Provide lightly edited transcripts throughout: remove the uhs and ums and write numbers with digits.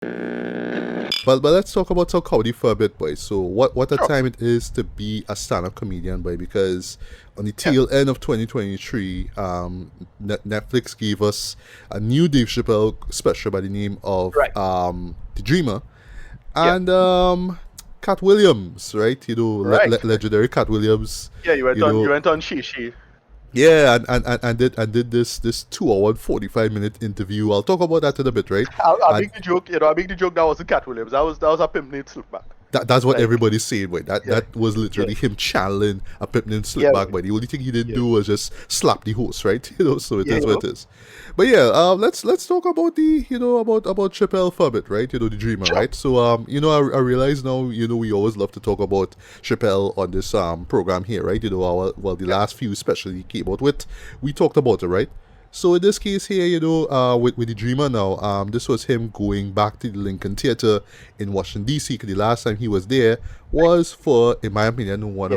But let's talk about some comedy for a bit, boy. So what a Sure. time it is to be a stand-up comedian, boy, because on the Yeah. tail end of 2023, Netflix gave us a new Dave Chappelle special by the name of Right. The Dreamer, Yeah. and Katt Williams, right? Right. Legendary Katt Williams. Yeah. You went You on. You know, went on Shay Shay. yeah, and did this 2 hour and 45 minute interview. I'll talk about that in a bit, right? I'll And make the joke. I make the joke that wasn't Katt Williams. That was a pimp named Silkback. that's what Like. everybody's saying, wait. That Yeah. that was Yeah. literally him channeling a pimp named Yeah. Slipback, but the only thing he didn't Yeah. do was just slap the host, right? So it Yeah. is what it is. But yeah, let's talk about the about Chappelle for a bit, right? The Dreamer, Sure. right? So I realize now, we always love to talk about Chappelle on this program here, right? The last few especially came out with, we talked about it, right? So in this case here, with the Dreamer now, this was him going back to the Lincoln Theatre in Washington D.C. Because the last time he was there was for, in my opinion, one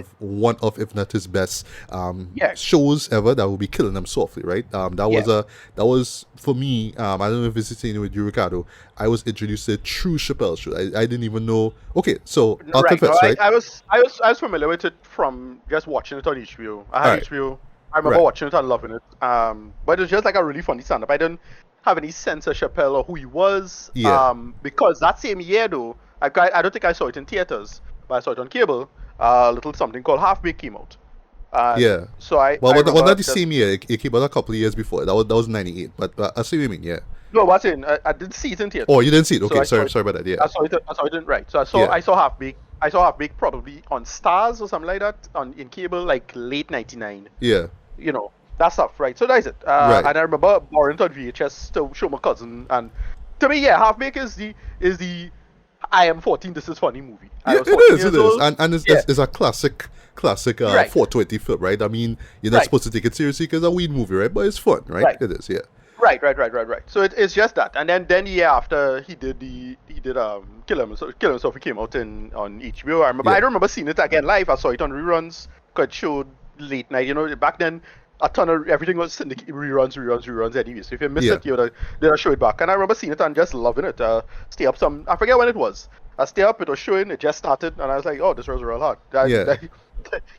of if not his best Yeah. shows ever. That would be Killing Them Softly, right? Yeah. That was for me. I don't know if it's the same with you, Ricardo. I was introduced to a true Chappelle show. I didn't even know. Okay, so I'll Right. No, confess, right? I was familiar with it from just watching it on HBO. I All had right, HBO. I remember right, watching it and loving it. But it was just like a really funny stand-up. I didn't have any sense of Chappelle or who he was. yeah, Because that same year though, I don't think I saw it in theaters, but I saw it on cable. A little something called Half Baked came out, and yeah. so I Well, I not remember the just same year. It came out a couple of years before. That was '98. But I see what you mean. Yeah. no, what's in? I didn't see it in Oh, theaters. you didn't see it? So Okay, I saw sorry, it. sorry about that. Yeah, I saw it in right. So yeah, I saw Half Baked. I saw Half Baked probably on Stars or something like that on in cable like late '99. yeah. That stuff, right? So that's it. Right. And I remember borrowing it on VHS to show my cousin. And to me, yeah, Half Baked is the I am 14. This is funny movie. I Yeah, was it 14 is. It years is. old. And Yeah, it's a classic right, 420 film, right? I mean, you're not right, supposed to take it seriously because it's a weed movie, right? But it's fun, right? right, It is. Yeah. right. So it's just that. And then the year after he did Kill Him. So Kill Himself, he came out on HBO. I Yeah. don't remember seeing it again live. I saw it on reruns. Cause it showed late night. Back then. A ton of everything was reruns anyway. So if you miss Yeah. it, they'll show it back. And I remember seeing it and just loving it. Stay up I forget when it was. I stay up, it was showing, it just started, and I was like, oh, this was real hard. Yeah.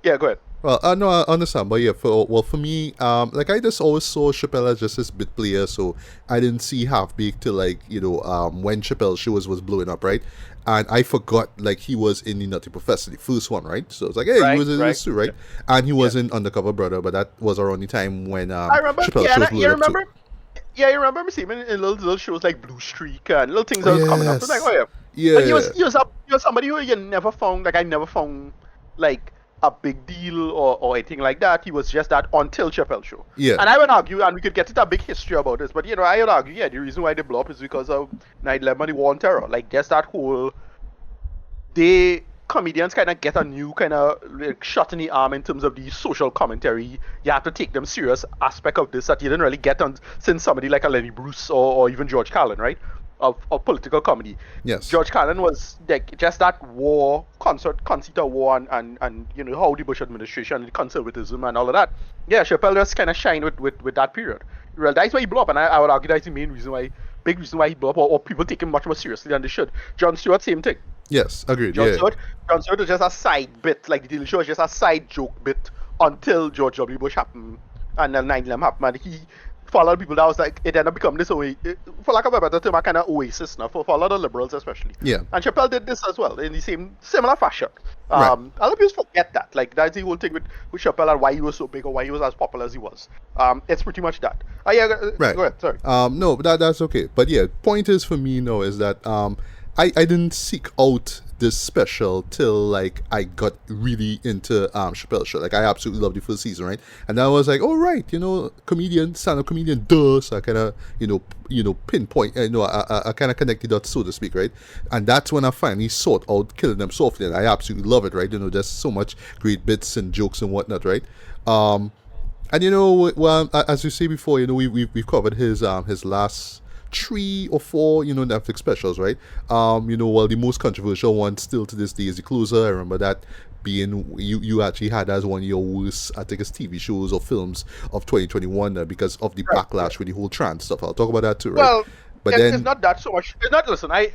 Yeah, go ahead. Well, no, I understand, but yeah, for me, like I just always saw Chappelle as just this bit player, so I didn't see Half Baked till when Chappelle's show was blowing up, right? And I forgot like he was in the Nutty Professor, the first one, right? So it's like, hey, he Right, was in right. this too, right? Yeah, And he yeah. was in Undercover Brother, but that was around the time when I remember, Chappelle's yeah, show and was you blowing up too. remember, yeah, you remember me seeing him in little shows like Blue Streak and little things Oh, that was coming up. So like, yes, oh yeah. But he yeah, was he was up he was somebody who you never found, like I never found like a big deal or anything like that. He was just that until Chappelle show. yeah, And I would argue, and we could get into a big history about this, but I would argue, yeah, the reason why they blow up is because of 9/11 and the war on terror. Like just that whole comedians kind of get a new kind of like, shot in the arm in terms of the social commentary. You have to take them serious aspect of this that you didn't really get on since somebody like a Lenny Bruce or even George Carlin, right? Of political comedy. yes, George Carlin was like just that war conceit of war and how the Bush administration and conservatism and all of that. Yeah, Chappelle just kind of shined with that period. Well, that's why he blew up, and I would argue that's the main reason why, big reason why he blew up, or people take him much more seriously than they should. Jon Stewart, same thing. yes, agreed, Jon yeah, Stewart, Jon Stewart was just a side bit, like the Daily Show was just a side joke bit until George W. Bush happened and then 9/11 happened. And he, for a lot of people, that was like, it ended up becoming this for lack of a better term, a kind of oasis now, for a lot of liberals especially. yeah, And Chappelle did this as well in the similar fashion. right. A lot of people forget that. Like, that's the whole thing with Chappelle and why he was so big or why he was as popular as he was. It's pretty much that. Yeah, Right. go ahead, sorry. No, but that's okay. But yeah, point is for me now is that I didn't seek out this special till like I got really into Chappelle show. Like I absolutely loved the first season, right? And I was like, oh right, comedian, stand-up comedian, duh. So I kind of pinpoint, I kind of connected dots, so to speak, right? And that's when I finally sought out Killing Them Softly, and I absolutely love it, right? There's so much great bits and jokes and whatnot, right? And well, as you say before, we've covered his last 3 or 4 Netflix specials, right? Well, the most controversial one still to this day is The Closer. I remember that being you actually had as one of your worst, I think it's TV shows or films of 2021 because of the Right, backlash with the whole trans stuff. I'll talk about that too, right? Well, But It's then, not that so much. It's not. Listen, I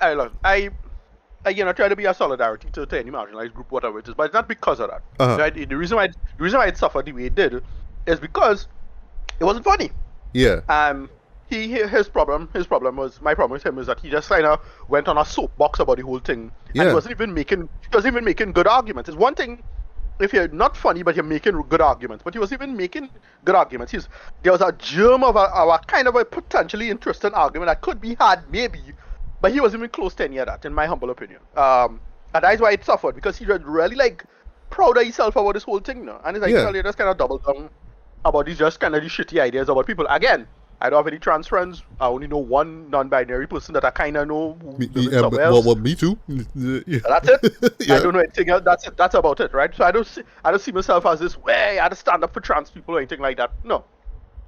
try to be a solidarity to any marginalized group, whatever it is, but it's not because of that. uh-huh. Right? The reason why it suffered the way it did is because it wasn't funny. Yeah. His problem was my problem with him is that he just kind of went on a soapbox about the whole thing, and Yeah. he wasn't even making good arguments. It's one thing if you're not funny but you're making good arguments, but he was even making good arguments. There was a germ of a kind of a potentially interesting argument that could be had maybe, but he wasn't even close to any of that, in my humble opinion. And that's why it suffered, because he was really like proud of himself about this whole thing now, and it's like, Yeah. well, you just kind of double down about these just kind of these shitty ideas about people. Again, I don't have any trans friends. I only know one non-binary person that I kind of know who lives somewhere else. Well, me too. Yeah. That's it. Yeah. I don't know anything else. That's it. That's about it, right? So I don't see myself as this way. I had to stand up for trans people or anything like that. No,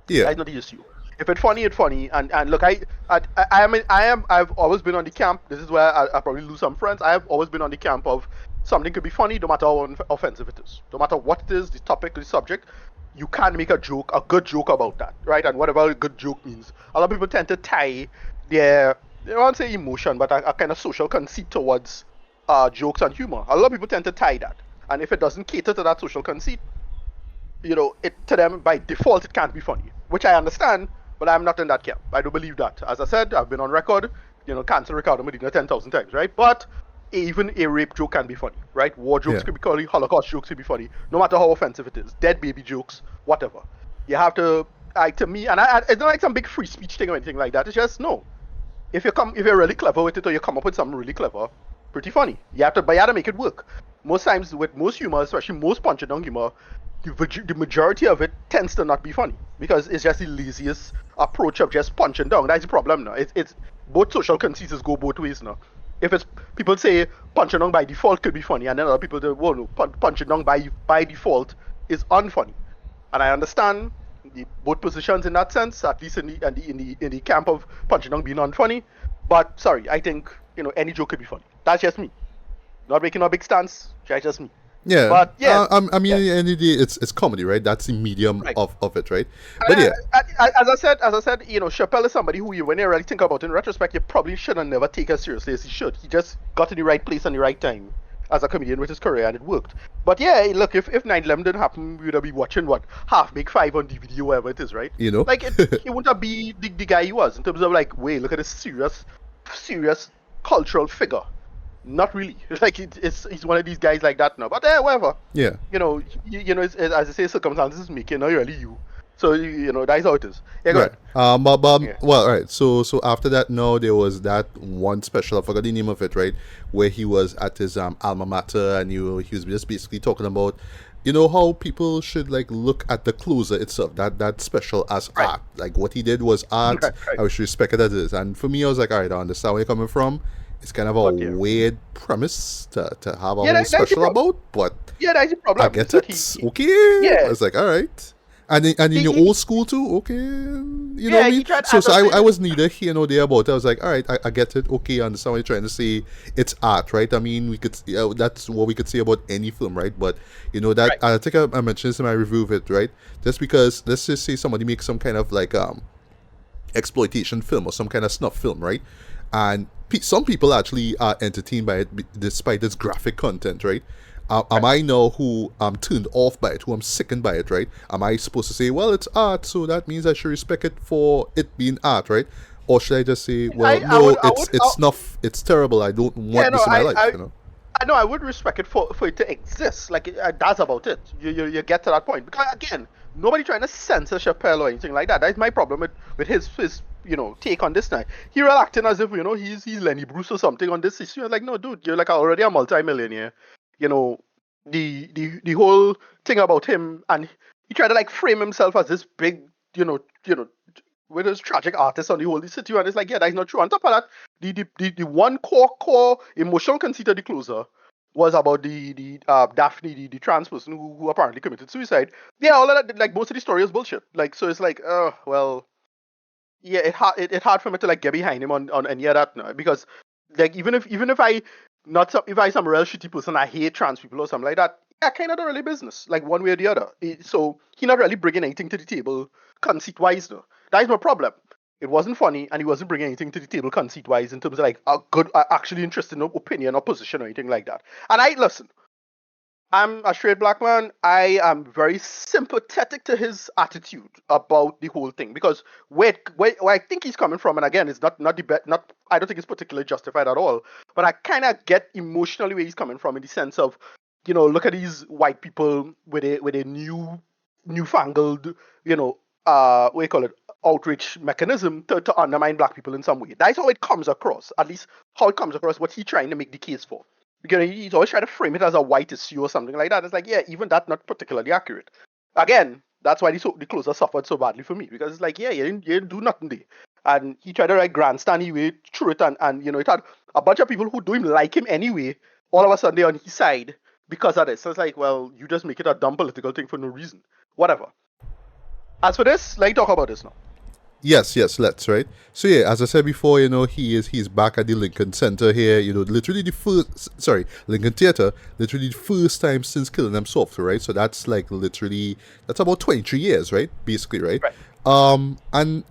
Yeah. that's not the issue. If it's funny, it's funny. And look, I've always been on the camp. This is where I probably lose some friends. I have always been on the camp of something could be funny, no matter how offensive it is, no matter what it is, the topic, the subject. You can make a good joke about that, right? And whatever a good joke means. A lot of people tend to tie their, I don't want to say emotion, but a kind of social conceit towards jokes and humor. A lot of people tend to tie that. And if it doesn't cater to that social conceit, it to them by default it can't be funny, which I understand, but I'm not in that camp. I don't believe that. As I said, I've been on record, cancel Ricardo Medina 10,000 times, right? But even a rape joke can be funny, right? War jokes Yeah. could be funny, Holocaust jokes could be funny, no matter how offensive it is. Dead baby jokes, whatever. You have to, to me, and it's not like some big free speech thing or anything like that. It's just no. If you're really clever with it, or you come up with something really clever, pretty funny. But you have to make it work. Most times with most humor, especially most punch and down humor, the majority of it tends to not be funny, because it's just the laziest approach of just punching down. That's the problem now. It's both social conceits go both ways now. If it's people say punching down by default could be funny, and then other people say, well, no, punching down by default is unfunny. And I understand both positions in that sense, at least in the camp of punching down being unfunny. But sorry, I think any joke could be funny. That's just me. Not making a big stance. That's just me. Yeah. But yeah, I mean, yeah. at the end of the day, it's comedy, right? That's the medium Right. of it, right? But yeah. As I said, Chappelle is somebody who when you really think about it in retrospect, you probably should have never taken as seriously as he should. He just got in the right place and the right time as a comedian with his career, and it worked. But yeah, look, if 9/11 didn't happen, we would have been watching Half Make 5 on DVD or whatever it is, right? Like he wouldn't have been the guy he was in terms of like, wait, look at this serious cultural figure. Not really. Like he's one of these guys like that now. But whatever. Yeah. It's, as I say, circumstances make not really you. So that's how it is. Yeah, go Right. ahead. Yeah. Well, all right. So after that, no, there was that one special. I forgot the name of it, right? Where he was at his alma mater, and he was just basically talking about, how people should like look at the closer itself. That special as Right. art. Like what he did was art. Right. I should respect it as it is. And for me, I was like, all right, I understand where you're coming from. It's kind of a But, yeah. weird premise to have a whole that's the special problem. about, but Yeah, that's the problem. I get that it. he- Okay. Yeah. I was like, all right. And in your he- old school too, okay. You know Yeah, what I he mean? tried So adapting I it. was neither here nor there about it. I was like, all right, I get it. Okay, I understand what you're trying to say. It's art, right? I mean, we could that's what we could say about any film, right? But that Right. I think I mentioned this in my review of it, right? Just because let's just say somebody makes some kind of like exploitation film or some kind of snuff film, right? And some people actually are entertained by it despite its graphic content, right? Am I now who I'm turned off by it, who I'm sickened by it, right? Am I supposed to say, well, it's art, so that means I should respect it for it being art, right? Or should I just say, well, it's snuff, it's terrible, I don't want this in my life, I know I would respect it for it to exist. Like that's about it. You get to that point, because again, nobody trying to censor Chappelle or anything like that. That's my problem with his take on this now. He was acting as if he's Lenny Bruce or something on this issue. I'm like, no, dude, you're like already a multi-millionaire. The whole thing about him, and he tried to like frame himself as this big with his tragic artist on the whole city, and it's like, yeah, that's not true. On top of that, the one core emotional conceit of the closer was about the Daphne, the trans person who apparently committed suicide. Yeah, all of that, like most of the story is bullshit. Like, so it's like, well, yeah, it hard for me to like get behind him on any of that now, because like even if I some real shitty person, I hate trans people or something like that, yeah, kind of not really business, like one way or the other. So he not really bringing anything to the table conceit wise though. That is my problem. It wasn't funny, and he wasn't bringing anything to the table conceit-wise in terms of like a good, actually interesting opinion or position or anything like that. And I listen. I'm a straight black man. I am very sympathetic to his attitude about the whole thing because where I think he's coming from, and again, it's not the not I don't think it's particularly justified at all. But I kind of get emotionally where he's coming from in the sense of, look at these white people with a newfangled, what do you call it, outreach mechanism to undermine black people in some way. That's how it comes across. At least how it comes across. What he's trying to make the case for. Because he's always trying to frame it as a white issue or something like that. It's like, yeah, even that's not particularly accurate. Again, that's why the closer suffered so badly for me. Because it's like, yeah, you didn't do nothing there. And he tried to like grandstand his way through it. And it had a bunch of people who don't even like him anyway, all of a sudden they're on his side because of this. So it's like, well, you just make it a dumb political thing for no reason. Whatever. As for this, let's talk about this now. Yes, let's, right? So yeah, as I said before, he's back at the Lincoln Center here, literally Lincoln Theater, literally the first time since Killing Them Softly, right? So that's like literally, that's about 23 years, right? Basically, right? And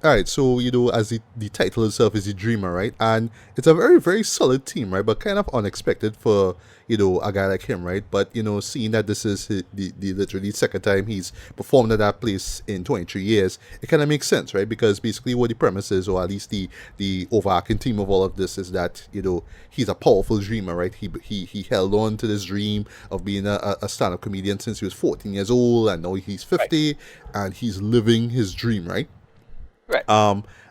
alright, so as the title itself is The Dreamer, right? And it's a very, very solid team, right? But kind of unexpected for a guy like him, right? But seeing that this is the literally second time he's performed at that place in 23 years, it kind of makes sense, right? Because basically what the premise is, or at least the overarching theme of all of this is that he's a powerful dreamer, right? He held on to this dream of being a stand-up comedian since he was 14 years old, and now he's 50, and he's living his dream, right?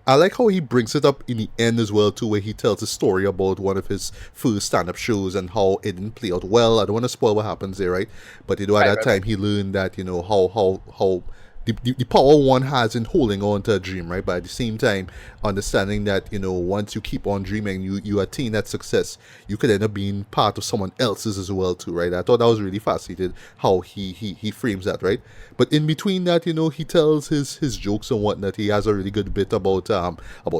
I like how he brings it up in the end as well too, where he tells a story about one of his first stand-up shows and how it didn't play out well. I don't want to spoil what happens there, right? But at that time he learned that how the power one has in holding on to a dream, right? But at the same time, understanding that once you keep on dreaming, you attain that success, you could end up being part of someone else's as well too, right? I thought that was really fascinating how he frames that, right? But in between that, he tells his jokes and whatnot. He has a really good bit about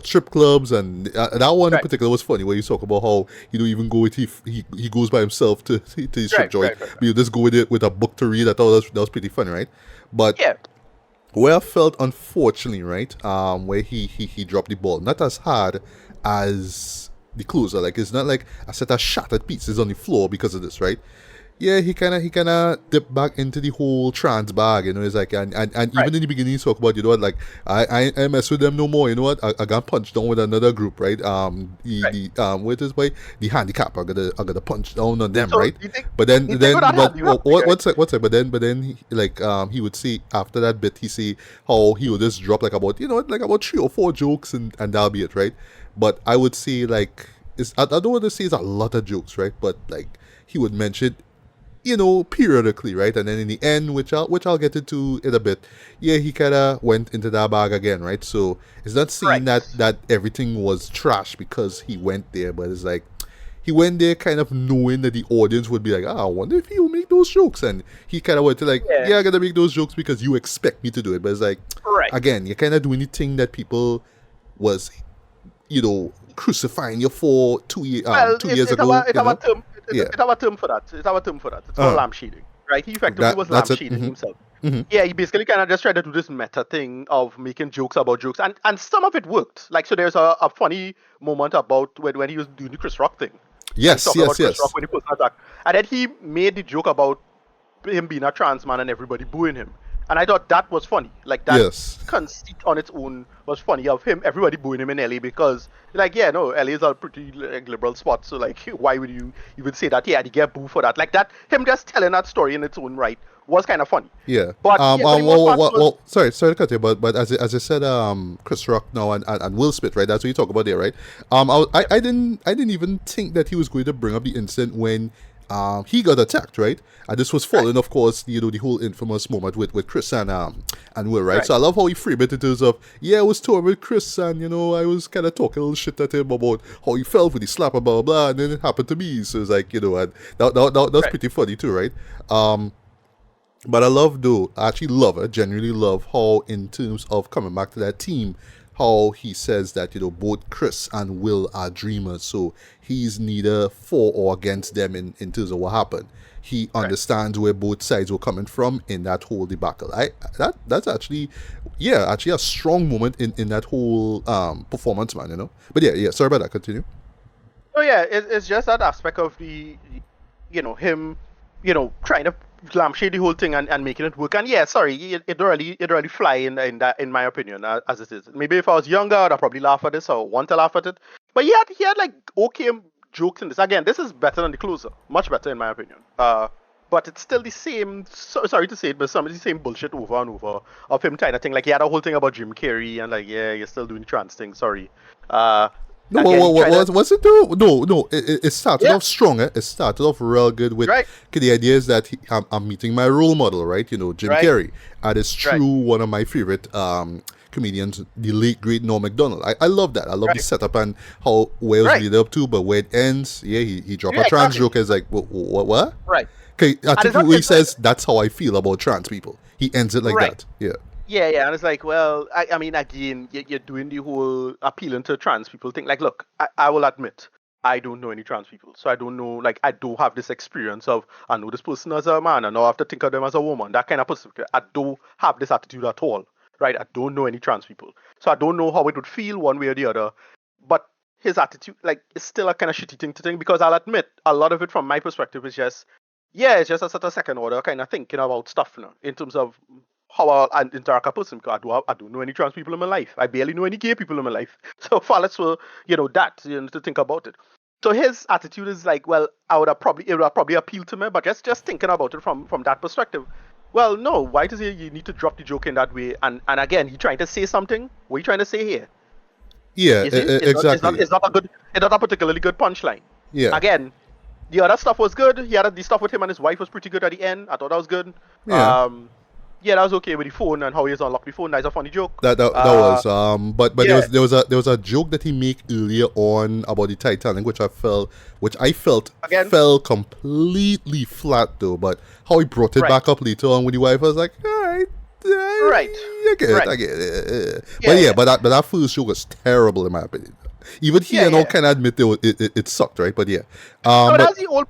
strip clubs, and that one in particular was funny, where you talk about how even go with he goes by himself to the strip joint. But you just go with it with a book to read. I thought that was pretty funny, right? But where I felt, unfortunately, right, where he dropped the ball, not as hard as the closer. Like, it's not like a set of shattered pieces on the floor because of this, right? Yeah, he kind of dipped back into the whole trans bag, it's like, and even in the beginning, he talked about, like, I mess with them no more, I got punched down with another group, right? What is by the handicap, I gotta punch down on them, right? But then, what's it? But then, he would say after that bit, he say how he would just drop like about 3 or 4 jokes, and that'll be it, right? But I would say I don't want to say it's a lot of jokes, right? But like he would mention, periodically, right? And then in the end, which I'll get into in a bit, he kind of went into that bag again, right? So it's not saying that everything was trash because he went there, but it's like he went there kind of knowing that the audience would be like, I wonder if he'll make those jokes, and he kind of went to like, I gotta make those jokes because you expect me to do it. But it's like, again, you're kind of doing the thing that people was, crucifying you for 2 years ago. It's our term for that. It's called lampshading, right? He effectively was lampshading himself. Yeah, he basically kind of just tried to do this meta thing of making jokes about jokes, and some of it worked. Like, so there's a funny moment about when he was doing the Chris Rock thing. Yes. Chris Rock when he posted that, and then he made the joke about him being a trans man and everybody booing him. And I thought that was funny. Like, that conceit on its own was funny of him, everybody booing him in LA because, like, LA is a pretty liberal spot. So, like, why would you even say that? Yeah, you get booed for that. Like, that, him just telling that story in its own right was kind of funny. Yeah. But, sorry to cut you, but as I said, Chris Rock now and Will Smith, right? That's what you talk about there, right? I didn't even think that he was going to bring up the incident when he got attacked, right? And this was following, of course, the whole infamous moment with Chris and Will, right? So I love how he framed it in terms of, I was touring with Chris, and I was kind of talking a little shit at him about how he fell for the slap, blah blah blah, and then it happened to me. So it's like, and that's pretty funny too, right? But I genuinely love how, in terms of coming back to that team, how he says that, both Chris and Will are dreamers, so he's neither for or against them in terms of what happened. He understands where both sides were coming from in that whole debacle. That's actually a strong moment in that whole performance, man. But yeah. Sorry about that. Continue. Oh yeah, it's just that aspect of the, him, trying to lampshade the whole thing and making it work. And yeah, sorry, it don't really fly in that, in my opinion, as it is. Maybe if I was younger, I'd probably laugh at this or want to laugh at it. But he had like okay jokes in this. Again, this is better than the closer, much better in my opinion. But it's still the same. Sorry to say it, but some of the same bullshit over and over of him trying to think like he had a whole thing about Jim Carrey and like you're still doing the trans thing. Sorry. No, what's it do? No. It started off strong. It started off real good with the idea is that I'm meeting my role model, right? Jim Carrey. And it's true, one of my favorite comedians, the late great Norm Macdonald. I love that. I love the setup and how well it lead up to, but where it ends, he dropped a trans joke. Is like what? Right. Okay, I think he says that's how I feel about trans people. He ends it like that. Yeah. Yeah, and it's like, well, I mean, again, you're doing the whole appealing to trans people thing. Like, look, I will admit, I don't know any trans people. So I don't know, like, I don't have this experience of, I know this person as a man, and now I have to think of them as a woman. That kind of person. I don't have this attitude at all, right? I don't know any trans people. So I don't know how it would feel one way or the other. But his attitude, like, is still a kind of shitty thing to think, because I'll admit, a lot of it from my perspective is just, it's just a sort of second order kind of thinking about stuff now, in terms of how I interact with a person, because I don't know any trans people in my life. I barely know any gay people in my life. So far less for, to think about it. So his attitude is like, well, it would have probably appeal to me, but just thinking about it from that perspective. Well, no, why does you need to drop the joke in that way? And again, he trying to say something. What are you trying to say here? Yeah, exactly. It's not a particularly good punchline. Yeah. Again, the other stuff was good. The stuff with him and his wife was pretty good at the end. I thought that was good. Yeah. That was okay with the phone and how he has unlocked the phone. That's a funny joke. That was but there was a joke that he made earlier on about the Titanic, which I felt fell completely flat though. But how he brought it back up later on with the wife, I was like, all right. I get it. But that first joke was terrible in my opinion. Even he and all can admit it sucked, right? But yeah. That's the whole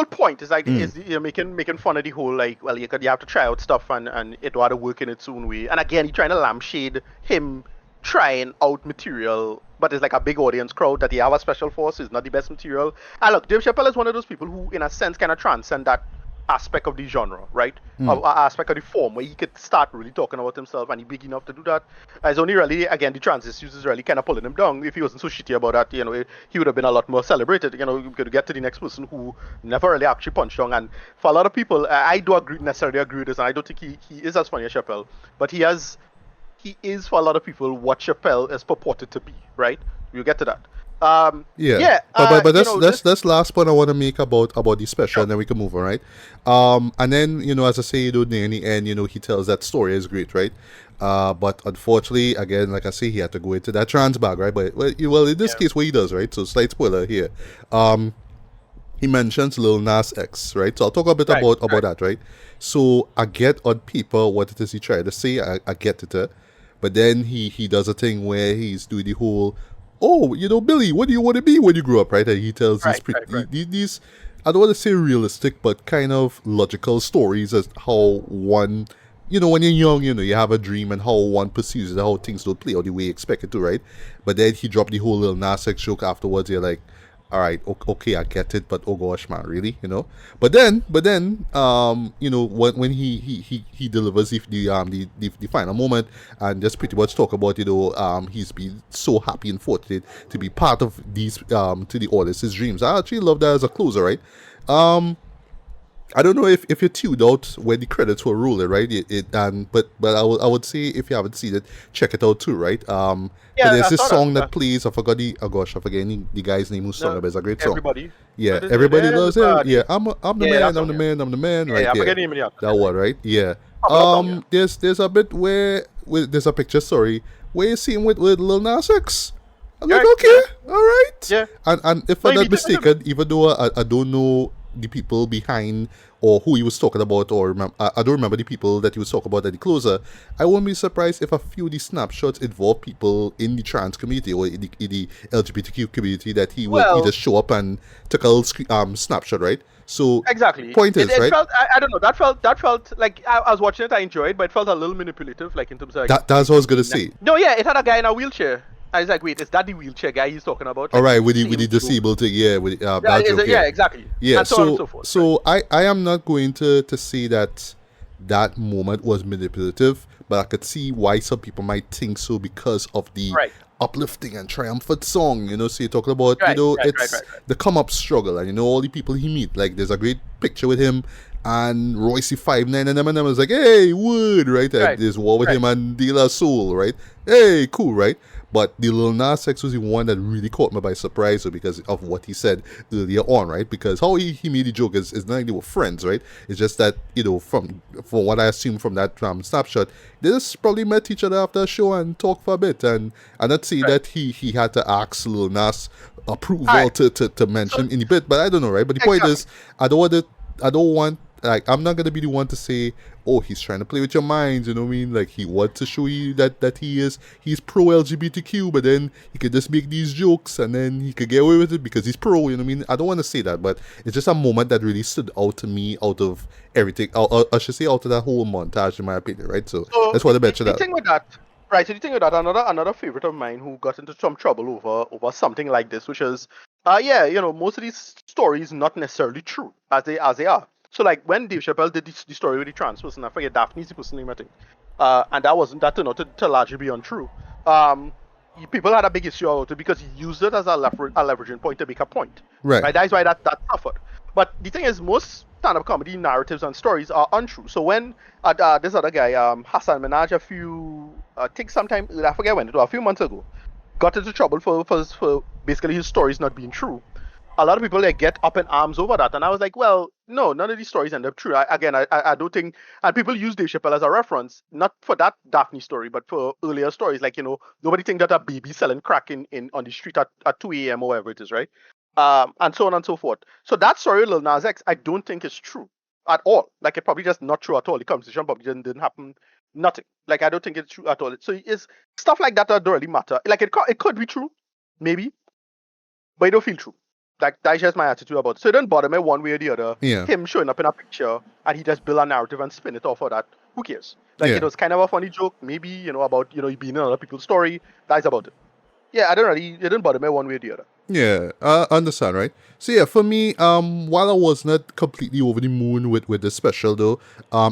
point. It's like you're making fun of the whole like, well, you have to try out stuff and it ought to work in its own way. And again, he's trying to lampshade him trying out material, but it's like a big audience crowd that he have a special force is not the best material. And look, Dave Chappelle is one of those people who, in a sense, kind of transcend that aspect of the genre, right? Aspect of the form where he could start really talking about himself, and he's big enough to do that. It's only really, again, the trans issues is really kind of pulling him down. If he wasn't so shitty about that, he would have been a lot more celebrated. We could get to the next person who never really actually punched down. And for a lot of people, I don't necessarily agree with this, and I don't think he is as funny as Chappelle, but he is for a lot of people what Chappelle is purported to be, right? We'll get to that. But that's last point I want to make about the special, and then we can move on, right? And then as I say, in the end, he tells that story is great, right? But unfortunately, again, like I say, he had to go into that trans bag, right? But well, in this case, what he does, right? So slight spoiler here. He mentions Lil Nas X, right? So I'll talk a bit about that, right? So I get on paper what it is he tried to say. I get it, but then he does a thing where he's doing the whole, oh, Billy, what do you want to be when you grow up, right? And he tells these, I don't want to say realistic, but kind of logical stories as how one, when you're young, you have a dream and how one pursues it, how things don't play out the way you expect it to, right? But then he dropped the whole Lil Nas X joke afterwards. You're like, all right, okay, I get it, but oh gosh, man, really, But then, when he delivers the final moment and just pretty much talk about, he's been so happy and fortunate to be part of these to the audience's dreams. I actually love that as a closer, right? I don't know if you're tuned out when the credits were rolling, right? But I would say if you haven't seen it, check it out too, right? There's this song that plays. I forgot the guy's name who sung it, but it's a great song. Everybody loves it. Yeah, I'm the man. Right? I forget the name of that one, right? Yeah. There's a bit where there's a picture, where you see him with Lil Nas X. I'm like, okay, all right. Yeah. And if I'm not mistaken, even though I don't know the people behind or who he was talking about, or I don't remember the people that he was talking about at the closer, I wouldn't be surprised if a few of these snapshots involve people in the trans community or in the LGBTQ community that he would Well, either show up and take a little snapshot, right? So exactly. point is, It right? felt I don't know. That felt like I was watching it. I enjoyed, but it felt a little manipulative, like in terms of like. That's what I was gonna say. No, yeah, it had a guy in a wheelchair. I was like, wait, is that the wheelchair guy he's talking about? All Like, right, he's with the saying, disabled thing, yeah, with yeah, that joke, yeah, exactly. yeah. And so on and so forth. So I am not going to say that that moment was manipulative, but I could see why some people might think so because of the Right. uplifting and triumphant song. So you're talking about, Right, it's right. the come up struggle, and all the people he meet. Like there's a great picture with him and Royce 5'9" and them was like, hey, Wood, right? And Right, there's war with right. him and De La Soul, right? Hey, cool, right? But the Lil Nas X was the one that really caught me by surprise because of what he said earlier on, right? Because how he made the joke is not like they were friends, right? It's just that, from what I assume from that snapshot, they just probably met each other after a show and talked for a bit. And I'm not saying that he had to ask Lil Nas approval Alright. to mention him in the bit, but I don't know, right? But the point is, I don't want, like, I'm not gonna be the one to say, oh, he's trying to play with your minds, you know what I mean? Like, he wants to show you that he's pro LGBTQ, but then he could just make these jokes and then he could get away with it because he's pro, you know what I mean? I don't want to say that, but it's just a moment that really stood out to me out of everything. I should say out of that whole montage, in my opinion, right? So that's what I mentioned. The thing with that, right? So the thing with that, another favorite of mine who got into some trouble over something like this, which is, most of these stories not necessarily true as they are. So like when Dave Chappelle did the story with the trans person, I forget Daphne's the person name I think, and that turned out to largely be untrue. People had a big issue about it because he used it as a leveraging point to make a point. Right. That's why that suffered. But the thing is, most stand-up comedy narratives and stories are untrue. So when this other guy, Hassan Minaj, I think sometime, I forget when it was, a few months ago, got into trouble for basically his stories not being true. A lot of people get up in arms over that, and I was like, well, no, none of these stories end up true. I don't think, and people use Dave Chappelle as a reference, not for that Daphne story, but for earlier stories, like nobody think that a baby selling crack in on the street at 2 a.m. or whatever it is, right? And so on and so forth. So that story with Lil Nas X, I don't think is true at all. Like it probably just not true at all. The conversation probably didn't happen. Nothing. Like I don't think it's true at all. So it's stuff like that don't really matter. Like it could be true, maybe, but it don't feel true. Like that's just my attitude about it. So it doesn't bother me one way or the other. Yeah. Him showing up in a picture and he just build a narrative and spin it off of that. Who cares? Like Yeah. it was kind of a funny joke, maybe, about you being in other people's story. That's about it. Yeah, it didn't bother me one way or the other. Yeah, I understand, right? So yeah, for me, while I was not completely over the moon with the special though,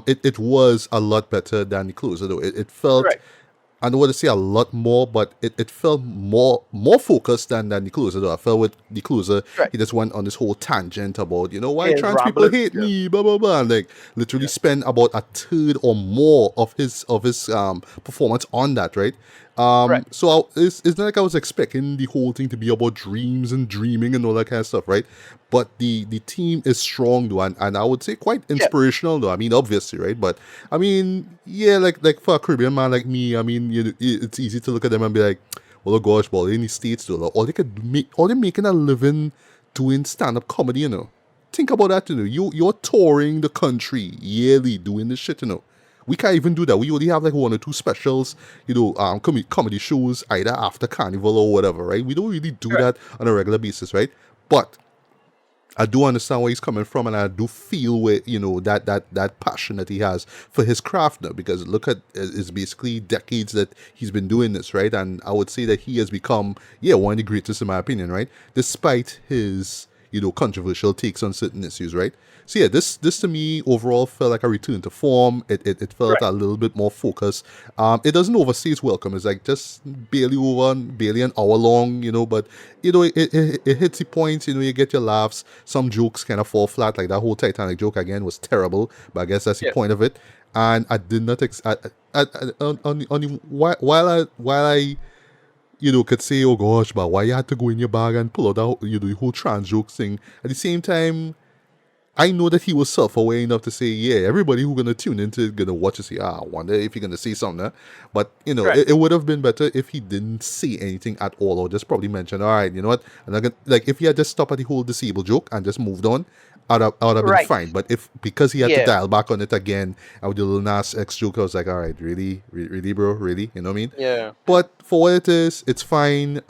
it was a lot better than the closer though. It felt, Right. I don't want to say a lot more, but it felt more focused than the closer though. I felt with the closer, Right. he just went on this whole tangent about, why Yeah, trans people rambling, hate yeah. me, blah blah blah, and like literally spend about a third or more of his performance on that, right? Right. So it's not like I was expecting the whole thing to be about dreams and dreaming and all that kind of stuff, right? But the team is strong though, and I would say quite inspirational though. I mean, obviously, right? But I mean, yeah, like for a Caribbean man like me, I mean, it's easy to look at them and be like, well, gosh, well, in the States though, all they're making a living doing stand-up comedy, Think about that, You're touring the country yearly doing this shit, We can't even do that. We only have like one or two specials, comedy shows either after Carnival or whatever, right? We don't really do that on a regular basis, right? But I do understand where he's coming from, and I do feel where that passion that he has for his craft now. Because look at it's basically decades that he's been doing this, right? And I would say that he has become one of the greatest in my opinion, right? Despite his controversial takes on certain issues, right? So yeah, this to me overall felt like a return to form. It felt a little bit more focused. It doesn't overstay its welcome. It's like just barely an hour long, but it hits the points. You get your laughs. Some jokes kind of fall flat, like that whole Titanic joke again was terrible. But I guess that's the point of it. And I did not while I could say, oh gosh, but why you had to go in your bag and pull out the whole trans joke thing. At the same time, I know that he was self-aware enough to say, yeah, everybody who's going to tune into it going to watch it say, I wonder if you're going to say something. But, it would have been better if he didn't say anything at all or just probably mention, all right, you know what? I'm not gonna, like, if he had just stopped at the whole disabled joke and just moved on, I would have been Right. fine. But if because he had to Yeah. dial back on it again, I would do a little Nas X joke. I was like, all right, really, really, bro, really, you know what I mean? Yeah. But for what it is, it's fine.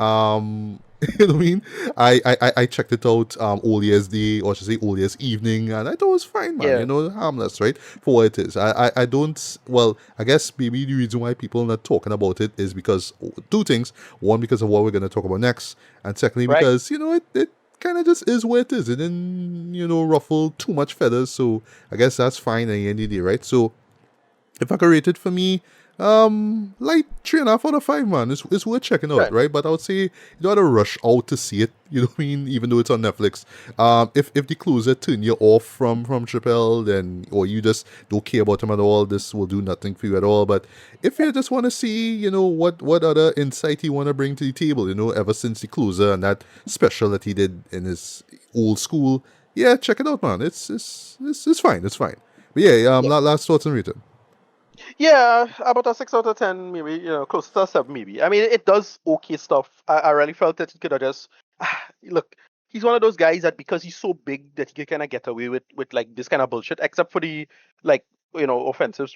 You know what I mean? I checked it out all year's day, or should I say all year's evening, and I thought it was fine, man. Yeah. You know, harmless, right? For what it is. I don't, well, I guess maybe the reason why people are not talking about it is because two things. One, because of what we're going to talk about next, and secondly, Right. because, you know, it kind of just is what it is. It didn't, you know, ruffle too much feathers, so I guess that's fine at the end of the day, right? So, if I could rate it for me, like 3.5 out of 5, man. It's worth checking out, Right. right? But I would say you don't have to rush out to see it. You know what I mean? Even though it's on Netflix. If the closer turn you off from Chappelle, then or you just don't care about him at all, this will do nothing for you at all. But if you just want to see, you know, what other insight he want to bring to the table, you know, ever since the closer and that special that he did in his old school, yeah, check it out, man. It's fine. It's fine. But yeah, last thoughts on Rita. Yeah, about a 6 out of 10, maybe, close to a 7, maybe. I mean, it does okay stuff. I really felt that he could have just look. He's one of those guys that because he's so big that he can kind of get away with like this kind of bullshit, except for the like offensive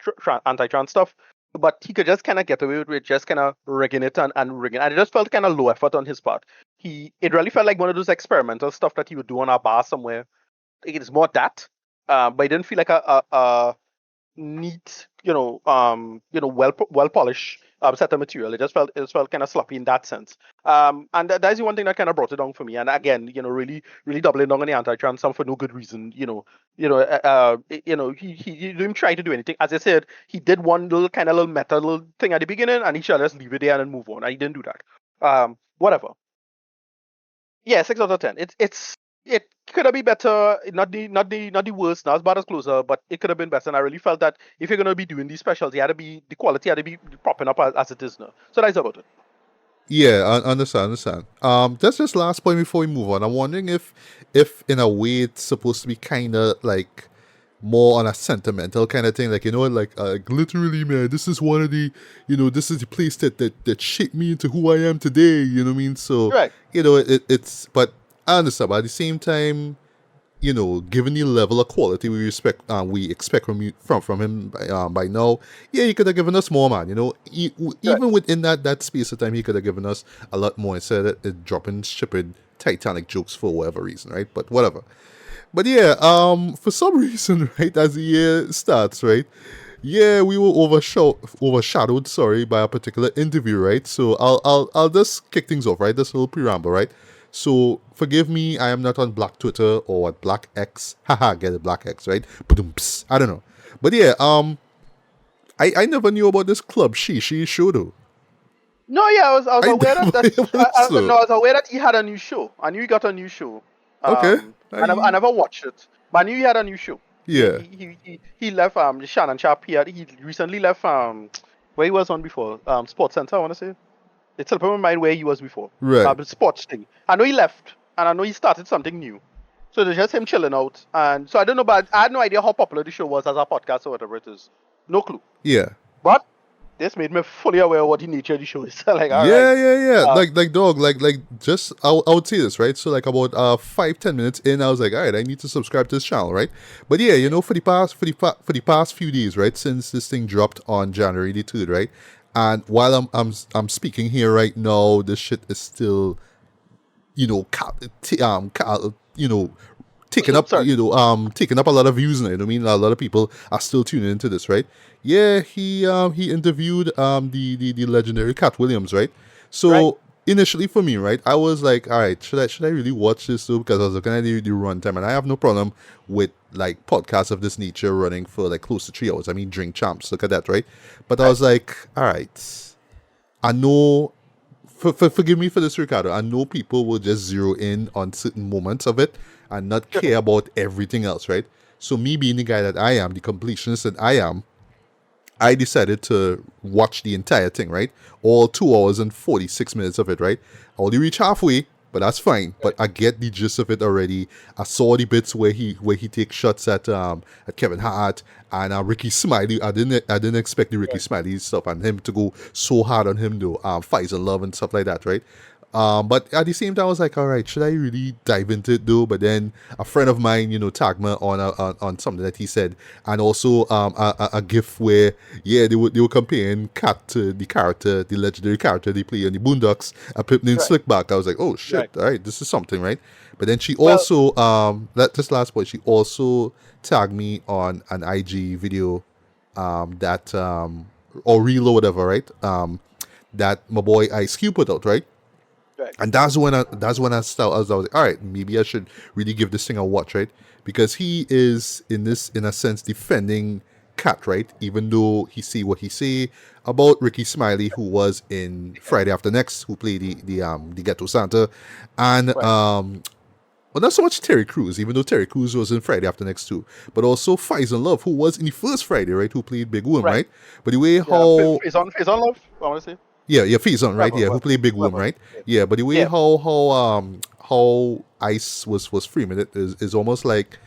anti-trans stuff. But he could just kind of get away with just kind of rigging it and rigging, and it just felt kind of low effort on his part. It really felt like one of those experimental stuff that he would do on a bar somewhere. It is more that, but it didn't feel like a neat, well polished set of material. It just felt kind of sloppy in that sense. And that's the one thing that kind of brought it down for me. And again, really, really doubling down on the anti-trans stuff for no good reason. He didn't try to do anything. As I said, he did one little meta little thing at the beginning, and he should just leave it there and then move on. And he didn't do that. Whatever. Yeah, 6 out of 10. It could have been better. Not the worst, not as bad as closer, but it could have been better. And I really felt that if you're gonna be doing these specials, the quality had to be propping up as it is now. So that's about it. Yeah, I understand. That's just last point before we move on. I'm wondering if in a way it's supposed to be kind of like more on a sentimental kind of thing, like like literally, man, this is one of the, this is the place that shaped me into who I am today. You know what I mean? So Right. it's but I understand, but at the same time, given the level of quality we expect from him by now, yeah, he could have given us more, man. Even within that space of time, he could have given us a lot more instead of dropping stupid Titanic jokes for whatever reason, right? But whatever. But yeah, for some reason, right, as the year starts, right, yeah, we were overshadowed, sorry, by a particular interview, right? So I'll just kick things off, right? This little preamble, right? So forgive me, I am not on Black Twitter or what Black X. Haha, get it, Black X, right? Ba-dum-ps. I don't know. But yeah, I never knew about this Club Shay Shay show though. No, yeah, I was aware never that knew about this show. no, I was aware that he had a new show. I knew he got a new show. Okay. I never watched it, but I knew he had a new show. Yeah. He left Shannon Sharp. He recently left where he was on before, Sports Center, I want to say. It's slipped my mind where he was before. Right. The sports thing. I know he left, and I know he started something new. So it's just him chilling out, and so I don't know, but I had no idea how popular the show was as a podcast or whatever it is. No clue. Yeah. But this made me fully aware of what the nature of the show is. Like, all yeah, right. yeah. Like dog, like just I would say this, right? So like about 5-10 minutes in, I was like, all right, I need to subscribe to this channel, right? But yeah, for the past few days, right, since this thing dropped on January the 3rd, right? And while I'm speaking here right now, this shit is still, taking up, taking up a lot of views now. I mean, a lot of people are still tuning into this, right? Yeah, he interviewed the legendary Katt Williams, right? So Right. initially for me, right, I was like, all right, should I really watch this though? Because I was looking at the runtime, and I have no problem with like podcasts of this nature running for like close to 3 hours. I mean, Drink Champs, look at that, right? But I was like, all right, I know. Forgive me for this, Ricardo. I know people will just zero in on certain moments of it and not care about everything else, right? So me being the guy that I am, the completionist that I am, I decided to watch the entire thing, right? All 2 hours and 46 minutes of it, right? I only reach halfway, but that's fine. But I get the gist of it already. I saw the bits where he takes shots at Kevin Hart and Ricky Smiley. I didn't expect the Ricky Smiley stuff and him to go so hard on him though. Fights and love and stuff like that, right? But at the same time, I was like, all right, should I really dive into it though? But then a friend of mine, tagged me on something that he said, and also a gif where they were comparing Katt to the legendary character they play on the Boondocks, a pimp named Right. Slickback. I was like, oh shit, Right. all right, this is something, right? But then she Well, also that this last point, she also tagged me on an IG video that or reel or whatever, right? That my boy Ice Cube put out, right? right. And that's when I started. I was like, all right, maybe I should really give this thing a watch, right? Because he is in a sense defending Katt, right? Even though he say what he say about Ricky Smiley, who was in Friday After Next, who played the Ghetto Santa, and Right. well, not so much Terry Crews, even though Terry Crews was in Friday After Next too, but also Faison Love, who was in the first Friday, right? Who played Big Worm, Right. right? But the way Yeah. how Face on love. I want to say. yeah, Faison, right? Whatever. Yeah, who played Big Worm, Whatever. right? Yeah, but the way Yeah. how Ice was framing it is almost like,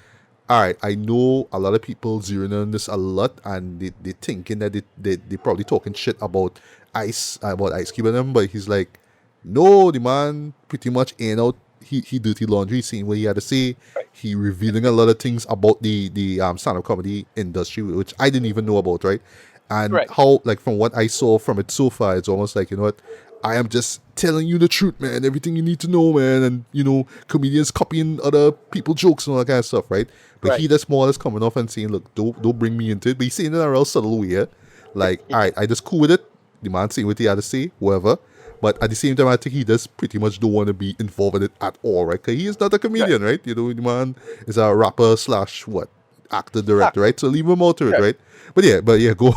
all right, I know a lot of people zeroing on this a lot, and they thinking that they probably talking shit about Ice Cube and them, but he's like, no, the man pretty much ain't out. He dirty laundry, seeing what he had to say. Right. He revealing a lot of things about the stand-up comedy industry, which I didn't even know about, right? And Right. how, like, from what I saw from it so far, it's almost like, you know what, I am just telling you the truth, man. Everything you need to know, man. And comedians copying other people's jokes and all that kind of stuff, right? But Right. he that's more or less coming off and saying, look, don't bring me into it. But he's saying it in a real subtle way, yeah? Like, all right, I just cool with it. The man saying what he had to say, whatever. But at the same time, I think he does pretty much don't want to be involved in it at all, right? Because he is not a comedian, right? The man is a rapper slash what? Actor, director, right? So leave him out to it, Right. right? But yeah, go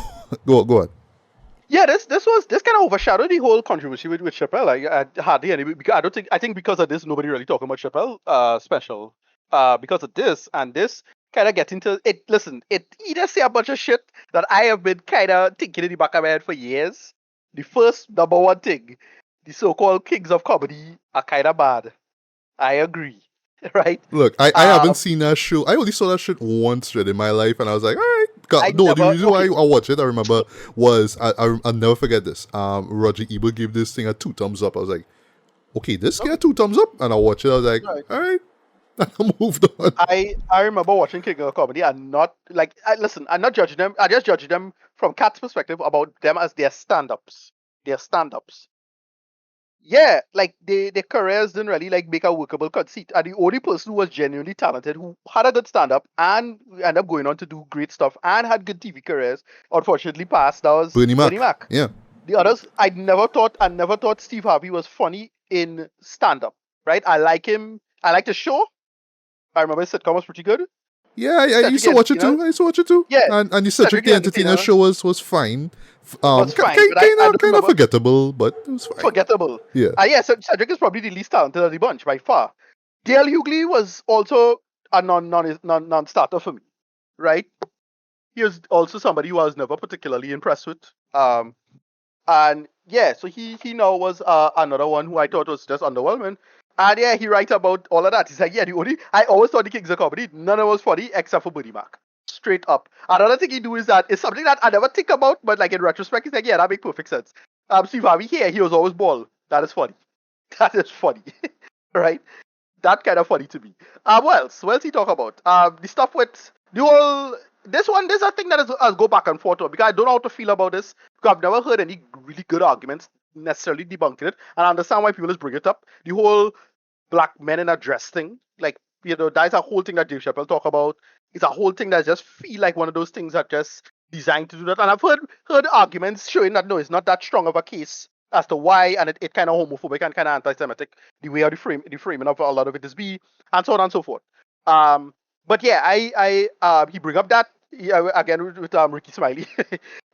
on. Yeah, this kind of overshadowed the whole controversy with Chappelle. I hardly any because I think because of this nobody really talking about Chappelle special. Because of this and this kind of gets into it. Listen, he does say a bunch of shit that I have been kind of thinking in the back of my head for years. The first number one thing, the so-called kings of comedy are kind of bad. I agree, right? Look, I haven't seen that show. I only saw that shit once right, in my life, and I was like, all right. I No, the never- reason why I watched it, I remember, was I'll never forget this. Roger Ebert gave this thing a 2 thumbs up. I was like, okay, this get 2 thumbs up, and I watched it. I was like, Right. all right, and I moved on. I remember watching King of Comedy and not like listen, I'm not judging them. I just judge them from Katt's perspective about them as their stand-ups. Their stand-ups. Yeah, like their careers didn't really like make a workable conceit. And the only person who was genuinely talented, who had a good stand-up and ended up going on to do great stuff and had good TV careers, unfortunately passed. That was Bernie Mac. Yeah. The others, I never thought Steve Harvey was funny in stand-up. Right? I like him. I like the show. I remember his sitcom was pretty good. Yeah, I used to Cedric watch it Entertainer? too. I used to watch it too. Yeah, And the Cedric Cedric the the Entertainer Entertainer show was fine. Was fine, but I don't Kind of remember- forgettable, but it was fine. Forgettable. Yeah. Yeah, Cedric is probably the least talented of the bunch by far. Dale Hughley was also a non-starter for me, right? He was also somebody who I was never particularly impressed with. And yeah, so he now was another one who I thought was just underwhelming. And yeah, he writes about all of that. He's like, yeah, I always thought the Kings of Comedy, none of it was funny except for Bernie Mac. Straight up. Another thing he do is that it's something that I never think about, but like in retrospect, he's like, yeah, that makes perfect sense. Steve Harvey here, he was always bald. That is funny. That is funny. Right? That kind of funny to me. What else? What else he talk about? The stuff with the whole this is a thing that has go back and forth on because I don't know how to feel about this. Because I've never heard any really good arguments necessarily debunking it. And I understand why people just bring it up. The whole black men in a dress thing. Like, that's a whole thing that Dave Chappelle talk about. It's a whole thing that just feel like one of those things that just designed to do that. And I've heard arguments showing that no, it's not that strong of a case as to why, and it kind of homophobic and kind of anti-Semitic, the way of the framing of a lot of it is be, and so on and so forth. But yeah, I he bring up that again with Ricky Smiley,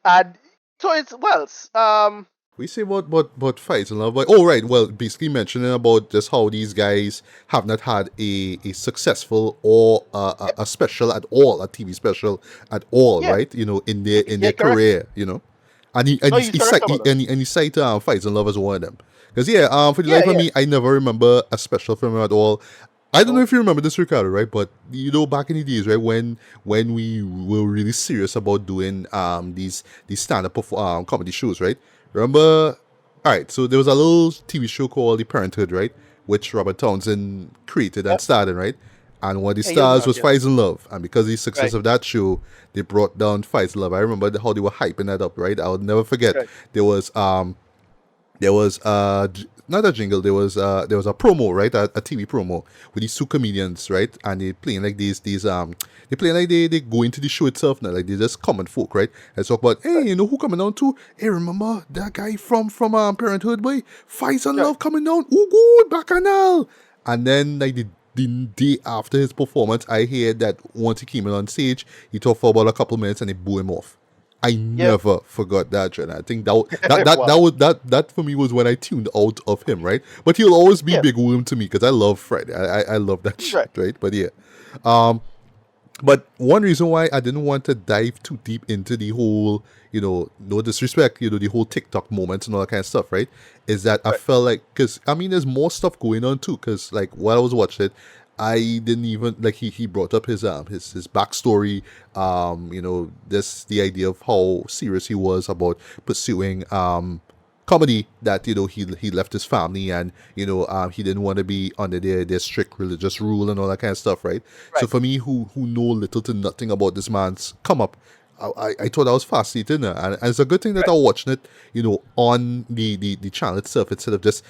and so we say about fights and love. Oh right, well, basically mentioning about just how these guys have not had a successful or a special at all, a TV special at all, Yeah. right? In their correct. career, And he No, he's correct about he cite Fights and Love as one of them. Because for the Yeah, life of yeah. me, I never remember a special from him at all. I don't know if you remember this, Ricardo, right? But back in the days, right, when we were really serious about doing these stand-up comedy shows, right? Remember All right, so there was a little TV show called The Parenthood, right, which Robert Townsend created and Yep. starred in, right? And one of the Yeah, he was stars on it, was yeah. Faisal Love, and because of the success Right, of that show, they brought down Faisal Love. I remember how they were hyping that up, right? I would never forget. right, There was not a jingle, there was a promo, right, a TV promo with these two comedians, right, and they playing like these they playing like they go into the show itself now, like they're just common folk, right, and talk about, hey, right, you know who coming down too, hey, remember that guy from Parenthood, boy, Faisal right, Love coming down, oh good, bacchanal. And then like the day after his performance, I heard that once he came in on stage, he talked for about a couple minutes and they blew him off. I yeah. never forgot that, Jen. I think that for me was when I tuned out of him, right? But he'll always be Yeah, Big William to me because I love Fred. I love that shit, right, right? But yeah, but one reason why I didn't want to dive too deep into the whole, no disrespect, the whole TikTok moments and all that kind of stuff, right? Is that I right, felt like, because, I mean, there's more stuff going on too, because, like, while I was watching it, I didn't even, like, he brought up his backstory, the idea of how serious he was about pursuing, comedy, that he left his family, and he didn't want to be under their strict religious rule and all that kind of stuff, right? So right, for me, who know little to nothing about this man's come up, I thought that was fascinating, and it's a good thing that right, I'm watching it on the channel itself instead of just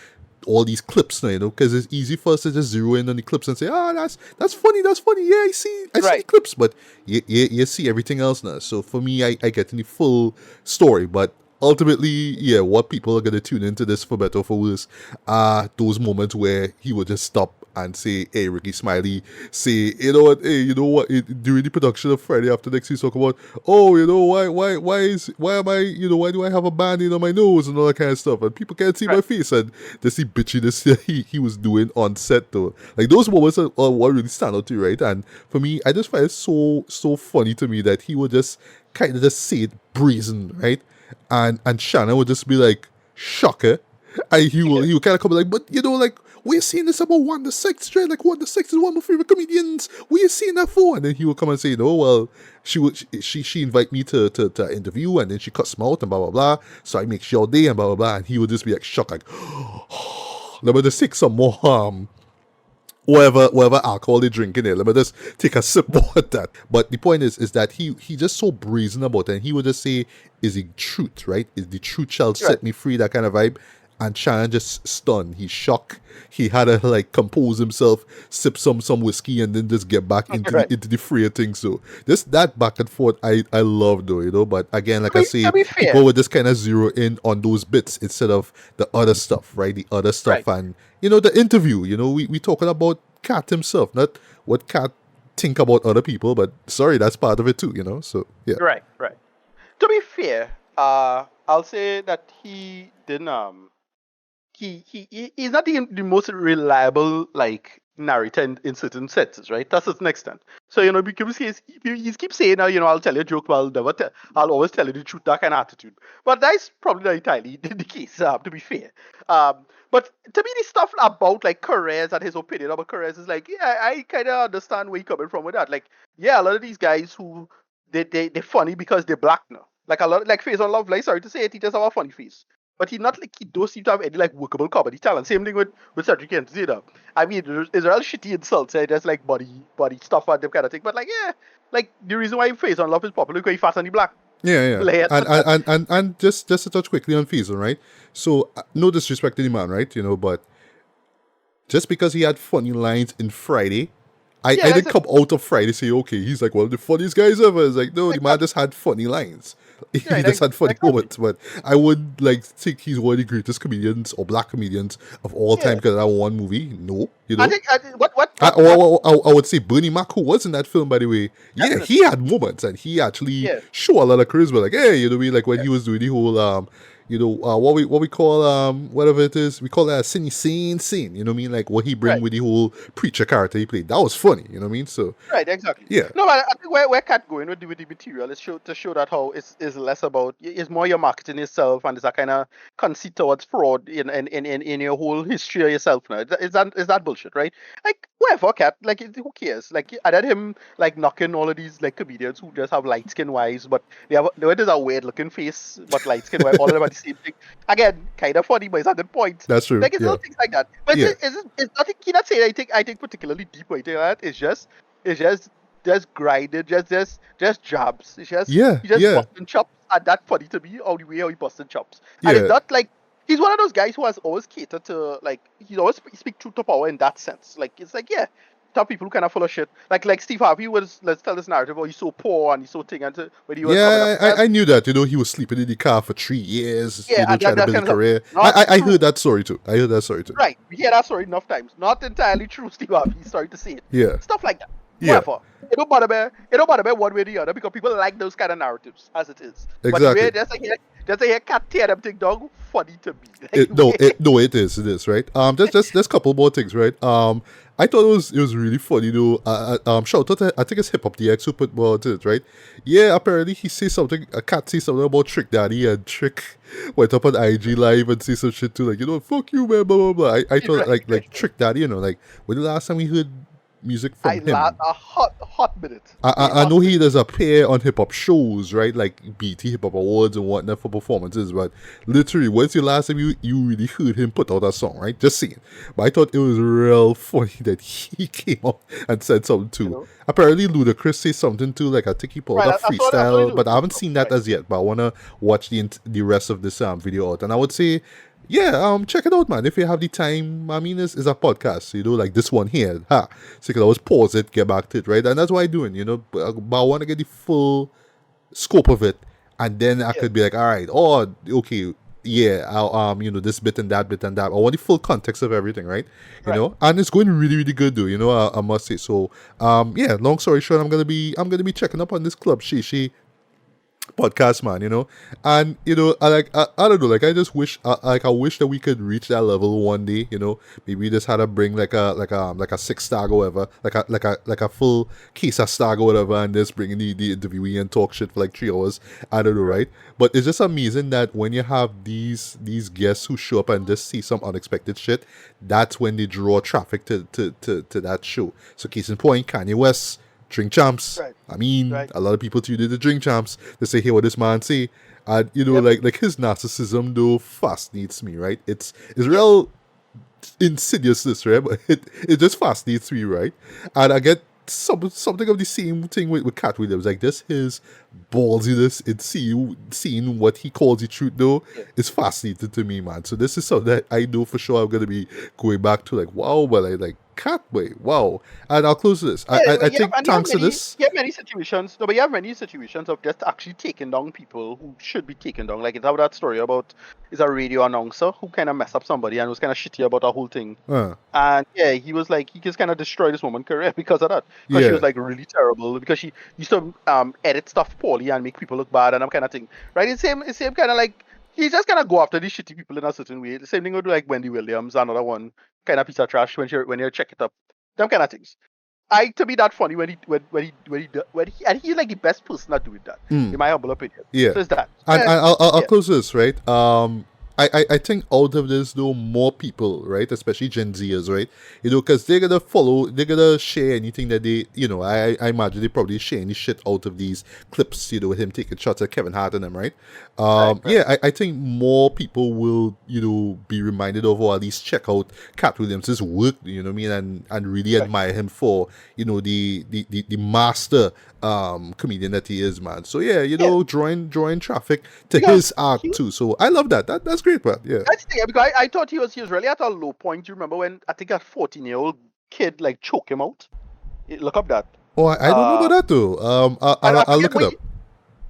all these clips now, because it's easy for us to just zero in on the clips and say, that's funny, yeah, I see the right. clips, but you see everything else now. So for me, I get in the full story, but ultimately, yeah, what people are gonna tune into this for better or for worse are those moments where he would just stop and say, hey, Ricky Smiley, say, during the production of Friday After Next, he's talking about, oh, why am I, why do I have a band-aid on my nose and all that kind of stuff, and people can't see my Right. face, and they see bitchiness that he was doing on set, though. Like, those moments are what really stand out to you, right? And for me, I just find it so funny to me that he would just kind of just say it brazen, right? And Shannon would just be like, shocker. And Yeah, he will kind of come like, but like, we're seeing this about Wanda Sykes, right? Like, Wanda Sykes is one of my favorite comedians. We're seeing that for, and then he will come and say, no, well, she invite me to interview, and then she cuts me out and blah blah blah. So I make sure day and blah blah blah, and he would just be like shocked, like, let me just take some more whatever alcohol they drink in it. Let me just take a sip more of that. But the point is that he just so brazen about it, and he would just say, is the truth, right? Is the truth shall right, set me free, that kind of vibe. And Shannon just stunned. He's shocked. He had to like compose himself, sip some whiskey, and then just get back into the right. into the freer thing. So just that back and forth, I love though, But again, like I To say, be people fair, would just kind of zero in on those bits instead of the other stuff, right? The other stuff, right, and the interview. We talking about Katt himself, not what Katt think about other people, but sorry, that's part of it too. So yeah. right, right. To be fair, I'll say that he didn't he's not the most reliable like narrator in certain senses, right? To a certain extent. So because he keeps saying, I'll tell you a joke, but I'll always tell you the truth, that kind of attitude. But that's probably not entirely the case, to be fair. But to me, the stuff about like careers and his opinion about careers is like, yeah, I kind of understand where you're coming from with that. Like, yeah, a lot of these guys who they're funny because they're black now. Like a lot, like Face on Love, like sorry to say it, he just have a funny face. But he don't seem to have any like workable comedy talent. Same thing with Cedric Entertainer. I mean, there's real shitty insults, just like body stuff and them kind of thing. But like, yeah, like the reason why Face on Love is popular because he fast and he black. Yeah, yeah. Like, And just to touch quickly on Faisal, right? So no disrespect to the man, right? But just because he had funny lines in Friday, yeah, I that's didn't it. come out of Friday say, okay, he's like one of the funniest guys ever. It's like, no, the man Exactly. just had funny lines. He Right, just had funny exactly. moments. But I would like think he's one of the greatest comedians or black comedians of all time Yeah. because of that one movie. No, I think I would say Bernie Mac, who was in that film, by the way. Yeah, definitely. he had moments, and he actually Yeah. show a lot of charisma. Like, hey, what I mean? Like when Yeah. he was doing the whole what we call whatever it is, we call that a scene. You know what I mean? Like what he bring Right. with the whole preacher character he played. That was funny. You know what I mean? So Right, exactly. yeah, No, but I think where Cat going with the material is to show that how it's less about it's more your marketing yourself and it's a kind of conceit towards fraud in your whole history of yourself now. Is that bullshit, right? Like whatever, cat. Like, who cares? Like, I had him like knocking all of these like comedians who just have light skin wives, but they just a weird looking face, but light skin wife. All of them are the same thing. Again, kind of funny, but it's a good point. That's true. Like, it's Yeah. little things like that. But Yeah. it's nothing. He not saying I think particularly deep or anything like that. It's just grinded, just jabs. Yeah. He just Yeah. busting chops, and that funny to me. All the way how he busting chops, and it's Yeah. not like. He's one of those guys who has always catered to like he's always speak truth to power in that sense. Like it's like yeah, top people who kind of full of shit. Like Steve Harvey was let's tell this narrative. Oh, he's so poor and he's so thing and when he was coming Yeah, up. I knew that. He was sleeping in the car for 3 years. Yeah, and Trying to that build a kind of stuff. career. Not I true. heard that story too. Right, we hear that story enough times. Not entirely true, Steve Harvey. Sorry to say it. Yeah. Stuff like that. Yeah. Whatever. It don't bother me. It don't bother me one way or the other because people like those kind of narratives as it is. But the Exactly. way just like hear Cat tear them thing dog, funny to me. Like, It is right. Just couple more things, right? I thought it was really funny though. Shout out to, I think it's Hip Hop DX who put more into it, right? Yeah, apparently he says something. A cat says something about Trick Daddy, and Trick went up on IG Live and say some shit too, like fuck you, man, blah blah blah. I thought like Trick Daddy, like when the last time we heard music from I him? laughed a hot minute. I know he does appear on hip hop shows, right? Like BT Hip Hop Awards and whatnot for performances, but literally, when's the last time you really heard him put out a song, right? Just saying. But I thought it was real funny that he came up and said something too. Apparently, Ludacris says something too, like I think he pulled Right, a I saw freestyle, but I Ludacris haven't stuff, seen that right. as yet. But I wanna watch the rest of this video out, and I would say. Yeah, check it out, man. If you have the time, I mean, it's a podcast, like this one here. So you can always pause it, get back to it, right? And that's what I'm doing, But I want to get the full scope of it, and then I could be like, all right, oh, okay, yeah, I'll, this bit and that bit and that. I want the full context of everything, right? And it's going really, really good, though. I must say. So, yeah. Long story short, I'm gonna be checking up on this Club Shay Shay podcast, man, and I don't know, like I just wish I wish that we could reach that level one day, maybe we just had to bring like a 6 star or whatever, like a full case of stag or whatever, and just bring in the interviewee and talk shit for like 3 hours. I don't know, right? But it's just amazing that when you have these guests who show up and just see some unexpected shit, that's when they draw traffic to that show. So case in point, Kanye West, Drink Champs. Right. I mean, Right. a lot of people tune into Drink Champs. They say, "Hey, what this man say?" And like his narcissism though fascinates me, right? It's real insidiousness, right? But it just fascinates me, right? And I get something of the same thing with Katt Williams. Like this, his ballsiness in seeing what he calls the truth though is fascinating to me, man. So this is something that I know for sure I'm gonna be going back to. Like, wow, but I like Katt, wait, wow. And I'll close this. I think thanks to this. You have many situations. No, but you have many situations of just actually taking down people who should be taken down. Like it's how that story about is a radio announcer who kind of messed up somebody and was kind of shitty about the whole thing. And yeah, he was like he just kind of destroyed this woman's career because of that. Because she was like really terrible because she used to edit stuff poorly and make people look bad and that kind of thing. Right? It's same kind of like he just kind of go after these shitty people in a certain way. The same thing would do like Wendy Williams, another one kind of piece of trash when you check it up. Them kind of things. To me that funny when he and he's like the best person at doing that, in my humble opinion. Yeah. So it's that. And I'll close this, right? I think out of this though, more people, right, especially Gen Zers, right, because they're gonna share anything that they, I imagine they probably share any shit out of these clips, with him taking shots at Kevin Hart and them, right? Right. Yeah, I think more people will, be reminded of, or at least check out Katt Williams' work, you know what I mean, and really admire him for, the master comedian that he is, man. So yeah, drawing traffic to his art too. So I love that. That's great, man. Yeah. That's the thing, because I thought he was really at a low point. Do you remember when I think a 14-year-old kid like choke him out? Look up that. Oh, I don't know about that though. I'll look it up.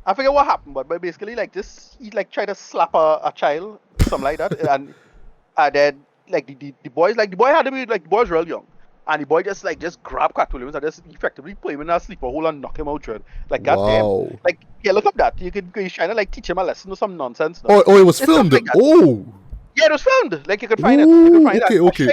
I forget what happened, but basically like this, he like tried to slap a child, something like that, and then like the boy had to be like the boy was real young. And the boy just grabbed Katt Williams and just effectively put him in a sleeper hole and knock him out, Dread. Like, goddamn. Like, yeah, look up that. He's trying to, like, teach him a lesson or some nonsense. No? Oh, it was filmed. Like oh. Yeah, it was filmed. Like, you could find it. You could find okay.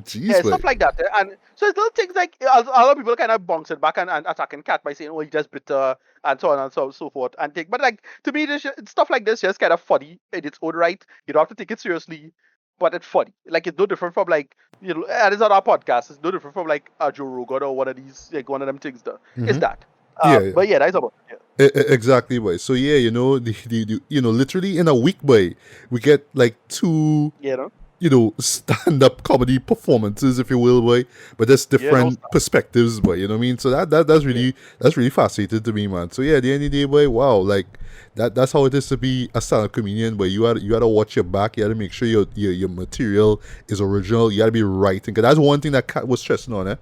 Jeez, yeah, stuff like that. And so it's little things like, a lot of people kind of bounce it back and attacking Katt by saying, oh, he just bitter, and so on and so forth. But, like, to me, stuff like this just kind of funny in its own right. You don't have to take it seriously. but it's funny. Like it's no different from like and it's on our podcast. It's no different from like a Joe Rogan or one of these like one of them things. There, it's that. Yeah, yeah. But yeah, that's about it. Exactly, boy. So yeah, literally in a week, boy, we get like two, Yeah, you know? stand-up comedy performances, if you will, boy. But there's different perspectives, boy. You know what I mean? So that's really fascinating to me, man. So yeah, at the end of the day, boy, wow, like that's how it is to be a stand-up comedian. But you gotta watch your back. You gotta make sure your material is original. You gotta be writing, because that's one thing that Katt was stressing on, eh?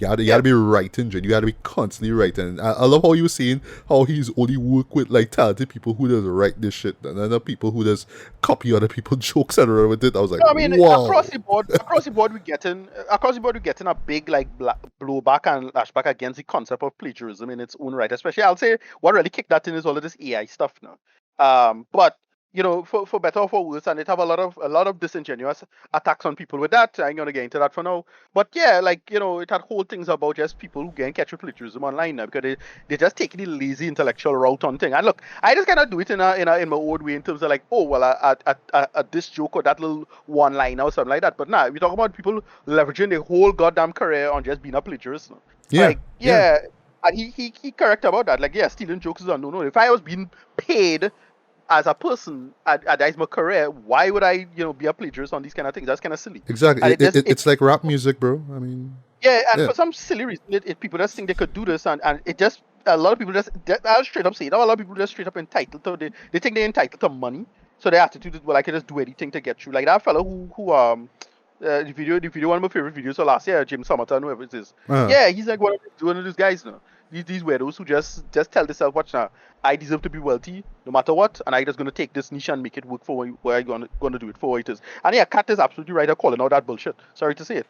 You gotta be writing, Jen. You gotta be constantly writing. I love how you were saying how he's only work with like talented people who does write this shit, and other people who does copy other people's jokes and run with it. I was like, No, I mean, wow. across the board, we're getting a big like blowback and lashback against the concept of plagiarism in its own right. Especially, I'll say what really kicked that in is all of this AI stuff now. But for better or for worse, and it have a lot of disingenuous attacks on people with that. I ain't gonna get into that for now. But yeah, like it had whole things about just people who get catch with plagiarism online now because they just taking the lazy intellectual route on thing. And look, I just cannot do it in my own way in terms of like, oh well, this joke or that little one line or something like that. But nah, we talk about people leveraging their whole goddamn career on just being a plagiarist. Yeah, like, yeah. And he correct about that. Like, yeah, stealing jokes is unknown. If I was being paid as a person, that's my career, why would I, be a plagiarist on these kind of things? That's kind of silly. exactly. It's like rap music, bro. I mean, yeah, and for some silly reason, people just think they could do this, and it just, a lot of people I'll straight up say it, a lot of people just straight up entitled to, they think they're entitled to money, so their attitude is, well, I can just do anything to get through. Like that fellow who the video, one of my favorite videos for last year, Jim Summerton, whoever it is. Yeah, he's like one of these guys now. These weirdos who just tell themselves, watch now, I deserve to be wealthy no matter what, and I'm just gonna take this niche and make it work for where I'm gonna do it for what it is. And yeah, Katt is absolutely right at calling out that bullshit. Sorry to say it.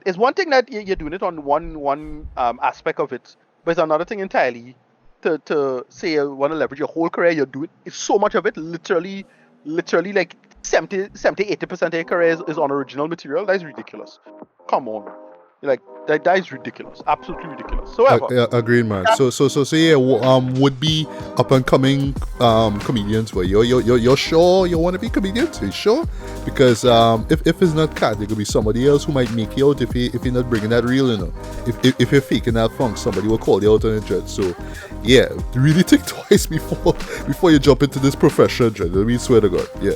It's one thing that you're doing it on one aspect of it, but it's another thing entirely to say you want to leverage your whole career. You're doing it's so much of it, literally like 80% of your career is on original material. That's ridiculous. Come on. Like that is ridiculous, absolutely ridiculous. So agreed, man. So yeah, would be up and coming comedians. Where you're sure you want to be comedians? Are you sure? Because if it's not Katt, there could be somebody else who might make you out if you're not bringing that real. If you're faking that funk, somebody will call you out on the judge. So yeah, really think twice before you jump into this profession, Judge. I mean, swear to God, yeah.